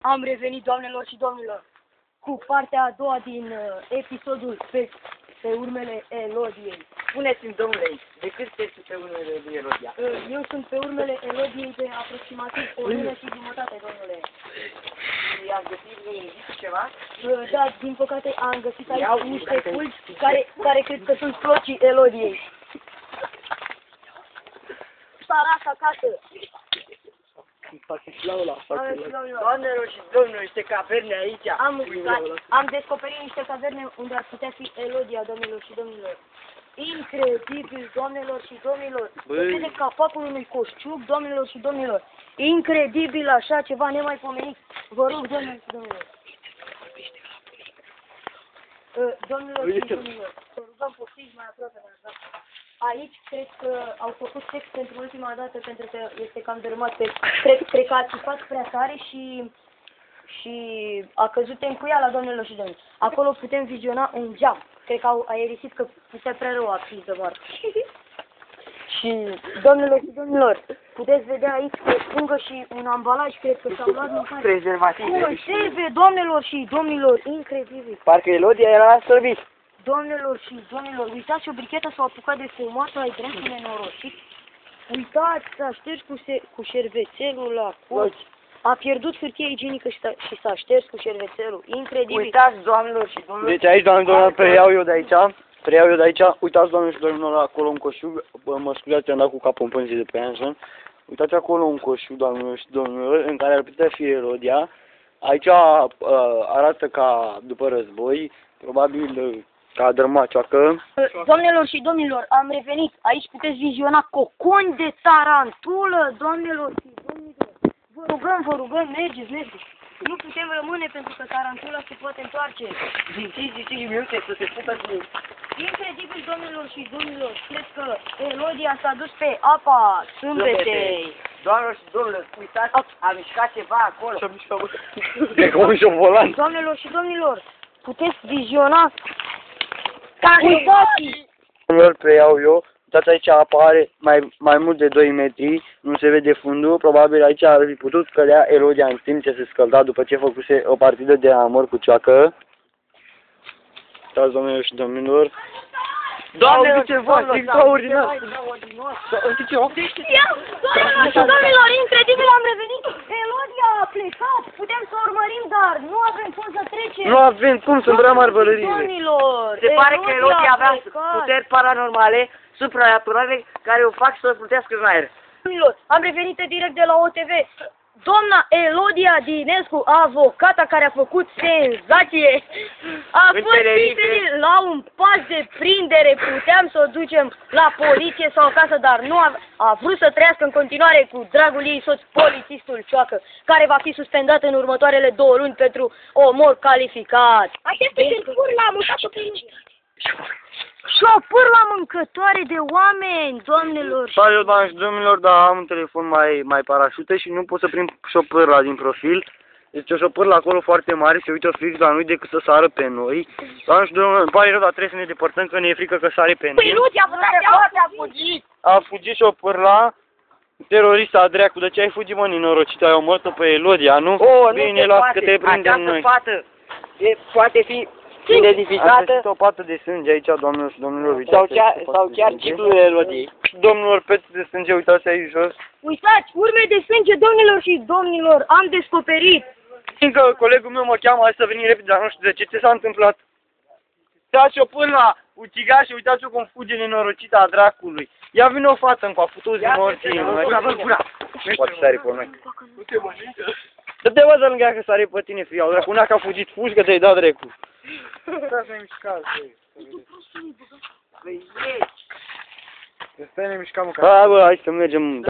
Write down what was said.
Am revenit, doamnelor și domnilor, cu partea a doua din episodul pe urmele Elodiei. Spuneți-mi, domnule, de cât sunteți pe urmele lui Elodia? Eu sunt pe urmele Elodiei de aproximativ o lună și jumătate, domnule. Și ați găsit indicii ceva? Da, din păcate am găsit aici niște fulgi care cred că sunt flocii Elodiei. Săraș acasă. Doamnelor și domnilor, niște caverne aici. Am descoperit niște caverne unde ar putea fi Elodia, domnilor și domnilor. Incredibil, doamnelor și domnilor. Se vede capacul unui coșciuc, doamnelor și domnilor. Incredibil, așa ceva nemaipomenit. Vă rog, doamnelor și domnilor. Domnilor și domnilor, să rugăm poftiți mai aproape. Aici cred că au făcut sex pentru ultima dată, pentru că este cam dărâmat. Cred că a țipat prea tare și a căzut în cuiala, doamnelor și domnilor. Acolo putem viziona un geam. Cred că au aerisit că putea prea rău a fi de moarte. Și, doamnelor și domnilor, puteți vedea aici o pungă și un ambalaj, cred că s-au luat mâncare. Prezervative. Conserve, doamnelor și domnilor, incredibil. Parcă Elodia era la serviciu. Doamnelor și domnilor, uitați, o brichetă s-a apucat de fumat, ai dracu nenorocit. Uitați, s-a șters cu șervețelul la colț. A pierdut hârtie igienică și s-a șters cu șervețelul. Incredibil. Uitați, doamnelor și domnilor. Deci aici, doamnelor și domnilor, preiau eu de aici. Uitați, doamnelor și domnilor, acolo un coșug. Mă scuzați, am dat cu capul în pânzii de pe Anson. Uitați acolo un coșug, doamnelor și domnilor, în care ar putea fi Elodia. Aici arată ca după război, probabil ca dărmacioacă. Doamnelor și domnilor, am revenit. Aici puteți viziona coconi de tarantulă, doamnelor și domnilor. Vă rugăm, mergeți. Nu putem rămâne pentru că tarantula se poate întoarce. Din 5 minute să se pută cu... Incredibil, doamnelor și domnilor. Cred că Elodia s-a dus pe apa sâmbetei. Doamnelor și domnilor, uitați, a mișcat ceva acolo. E ca un șobolan. Doamnelor și domnilor, puteți viziona candidații. Domnilor, preiau eu. Uitați, aici apare mai mult de 2 metri, nu se vede fundul, probabil aici ar fi putut cădea Elodia în timp ce se scălda după ce făcuse o partidă de amor cu cioacă. Uitați, domnilor și domnilor. Doamnelor și domnilor, extraordinar! Doamnelor și domnilor, incredibil, am revenit. Elodia a plecat, putem să urmărim, dar nu avem cum să trecem. Nu avem cum, sunt prea mari vălăriile. Domnilor, Se pare că Elodia avea puteri paranormale, supranaturale, care o fac să plutească în aer. Domnilor, am revenit direct de la OTV. Doamna Elodia Dinescu, avocata care a făcut senzație, a fost prins la un pas de prindere. Puteam să o ducem la poliție sau acasă, dar nu a vrut să trăiască în continuare cu dragul ei soț, polițistul Cioacă, care va fi suspendat în următoarele 2 luni pentru omor calificat. Aștept să pur la mâncatul pe șopâr la mâncătoare de oameni, doamnelor. Salut, doamnelor și domnilor, dar am un telefon mai parașută și nu pot să prind șopârla din profil. Deci o șopârlă acolo foarte mare, se uită fix la noi decât să sară pe noi. Doamnelor și domnilor, îmi pare rău, dar trebuie să ne depărtăm, că ne e frică că sare pe noi. Păi nu ți-a fugit! A fugit șopârla, terorista dracu, de ce ai fugit, mă, nenorocită, ai omorât-o pe Elodia, nu? Bine, las că te prindem noi. Această fată poate fi identificată. Am o pată de sânge aici, doamnelor și domnilor. Sau chiar ciclul Elodiei. Domnilor, pete de sânge, uitați aici jos. Uitați, urme de sânge, domnilor și domnilor, am descoperit. Încă colegul meu mă cheamă, hai să venim repede, dar nu știu de ce s-a întâmplat. Uitați-o până la ucigaș, uitați-o cum fuge nenorocita a dracului. Ia vine o fată în coafutul zi morții. Poate sare pe noi. Dă-te vă să lângă ea că sare pe tine, fiau, dracu, una că a fugit, fugi că te-ai dat dracu. Stai nemișcat, Stai nemișcat, mă. Bă, hai să mergem.